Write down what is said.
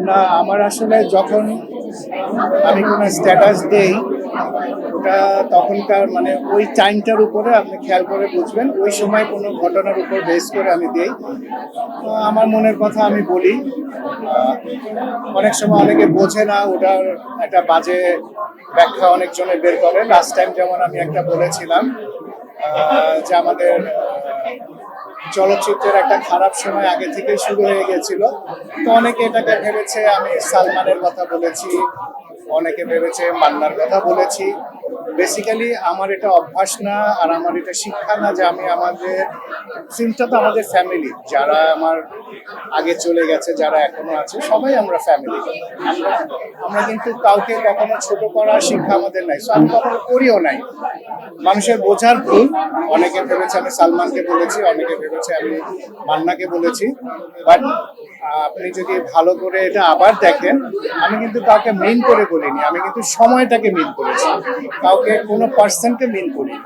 না, আমার আসলে যখন আমি কোনো স্ট্যাটাস দেই ওটা তখনকার মানে ওই টাইমটার উপরে আপনি খেয়াল করে বুঝবেন ওই সময় কোনো ঘটনার উপর বেস করে আমি দিই। আমার মনের কথা আমি বলি। আহ, অনেক সময় অনেকে বোঝে না, ওটার একটা বাজে ব্যাখ্যা অনেকজনে বের করে। লাস্ট টাইম যেমন আমি একটা বলেছিলাম যে আমাদের চলচ্চিত্রের একটা খারাপ সময় আগে থেকেই শুরু হয়ে গেছিল। তো অনেকে এটাকে ভেবেছে আমি সালমানের কথা বলেছি, অনেকে ভেবেছে মান্নার কথা বলেছি। বেসিক্যালি আমার এটা অভ্যাস না, আর আমার এটা শিক্ষা না যে আমি আমাদের সিনটা তো আমাদের ফ্যামিলি, যারা আমার আগে চলে গেছে, যারা এখনো আছে, সবাই আমরা ফ্যামিলি। আমরা আমরা কিন্তু কাউকে কখনো ছোট করার শিক্ষা আমাদের নাই, So, আমি কখনো করিও নাই। মানুষের বোঝার ভুল, অনেকে ভেবেছে আমি সালমানকে বলেছি, অনেকে ভেবেছে আমি মান্নাকে বলেছি। বাট আপনি যদি ভালো করে এটা আবার দেখেন, আমি কিন্তু কাউকে মিন করে বলিনি, আমি কিন্তু সময়টাকে মিন করেছি, কাউকে কোনো পার্সনকে মিন করিনি।